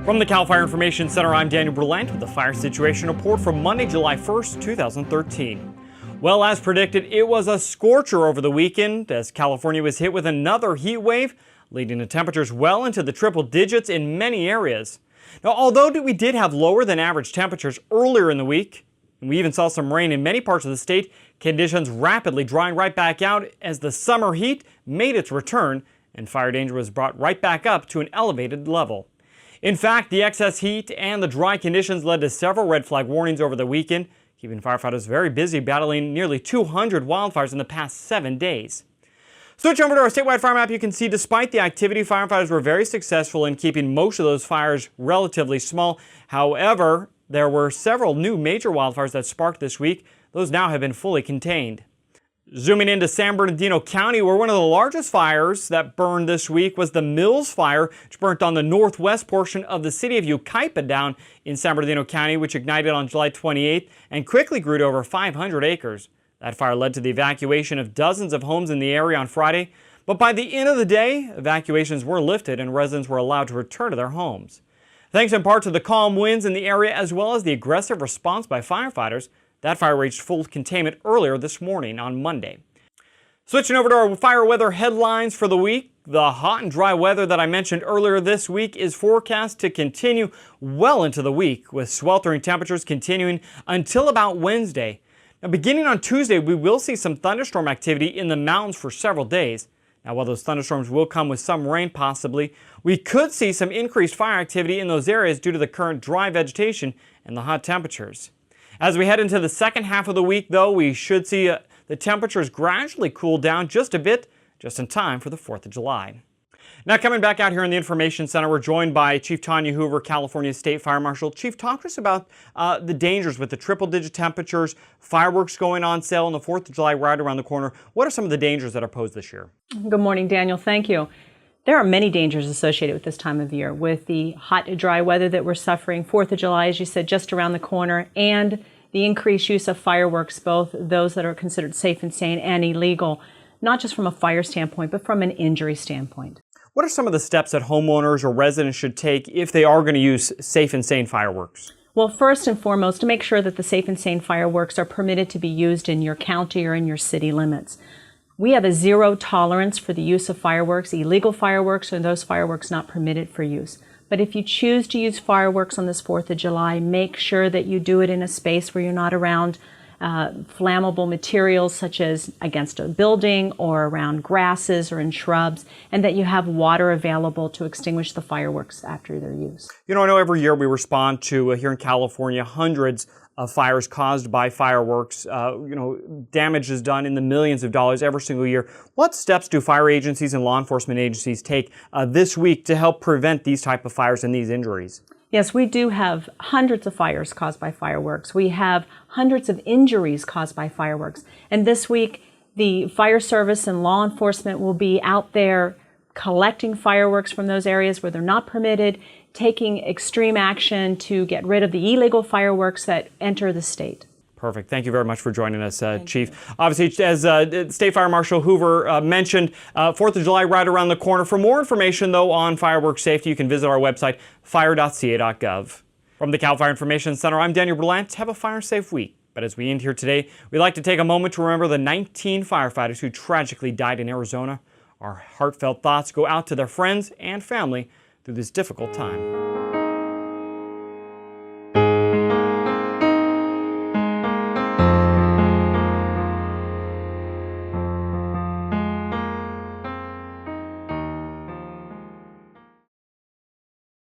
From the CAL FIRE Information Center, I'm Daniel Berlant with the Fire Situation Report for Monday, July 1st, 2013. Well, as predicted, it was a scorcher over the weekend as California was hit with another heat wave, leading to temperatures well into the triple digits in many areas. Now, although we did have lower than average temperatures earlier in the week, and we even saw some rain in many parts of the state, conditions rapidly drying right back out as the summer heat made its return and fire danger was brought right back up to an elevated level. In fact, the excess heat and the dry conditions led to several red flag warnings over the weekend, keeping firefighters very busy battling nearly 200 wildfires in the past 7 days. Switch over to our statewide fire map. You can see despite the activity, firefighters were very successful in keeping most of those fires relatively small. However, there were several new major wildfires that sparked this week. Those now have been fully contained. Zooming into San Bernardino County, where one of the largest fires that burned this week was the Mills Fire, which burnt on the northwest portion of the city of Yucaipa down in San Bernardino County, which ignited on July 28th and quickly grew to over 500 acres. That fire led to the evacuation of dozens of homes in the area on Friday, but by the end of the day, evacuations were lifted and residents were allowed to return to their homes. Thanks in part to the calm winds in the area as well as the aggressive response by firefighters, that fire reached full containment earlier this morning on Monday. Switching over to our fire weather headlines for the week, the hot and dry weather that I mentioned earlier this week is forecast to continue well into the week, with sweltering temperatures continuing until about Wednesday. Now, beginning on Tuesday, we will see some thunderstorm activity in the mountains for several days. Now, while those thunderstorms will come with some rain possibly, we could see some increased fire activity in those areas due to the current dry vegetation and the hot temperatures. As we head into the second half of the week, though, we should see the temperatures gradually cool down just a bit, just in time for the 4th of July. Now, coming back out here in the Information Center, we're joined by Chief Tanya Hoover, California State Fire Marshal. Chief, talk to us about the dangers with the triple-digit temperatures, fireworks going on sale on the 4th of July right around the corner. What are some of the dangers that are posed this year? Good morning, Daniel. Thank you. There are many dangers associated with this time of year, with the hot, dry weather that we're suffering. 4th of July, as you said, just around the corner, and the increased use of fireworks, both those that are considered safe and sane and illegal, not just from a fire standpoint, but from an injury standpoint. What are some of the steps that homeowners or residents should take if they are going to use safe and sane fireworks? Well, first and foremost, to make sure that the safe and sane fireworks are permitted to be used in your county or in your city limits. We have a zero tolerance for the use of fireworks, illegal fireworks, or those fireworks not permitted for use. But if you choose to use fireworks on this 4th of July, make sure that you do it in a space where you're not around flammable materials such as against a building or around grasses or in shrubs, and that you have water available to extinguish the fireworks after their use. You know, I know every year we respond to, here in California, hundreds of fires caused by fireworks. Damage is done in the millions of dollars every single year. What steps do fire agencies and law enforcement agencies take this week to help prevent these type of fires and these injuries? Yes, we do have hundreds of fires caused by fireworks. We have hundreds of injuries caused by fireworks. And this week, the fire service and law enforcement will be out there collecting fireworks from those areas where they're not permitted, taking extreme action to get rid of the illegal fireworks that enter the state. Perfect. Thank you very much for joining us, Chief. Obviously, as State Fire Marshal Hoover mentioned, 4th of July right around the corner. For more information, though, on fireworks safety, you can visit our website, fire.ca.gov. From the CAL FIRE Information Center, I'm Daniel Berlant. Have a fire-safe week. But as we end here today, we'd like to take a moment to remember the 19 firefighters who tragically died in Arizona. Our heartfelt thoughts go out to their friends and family through this difficult time.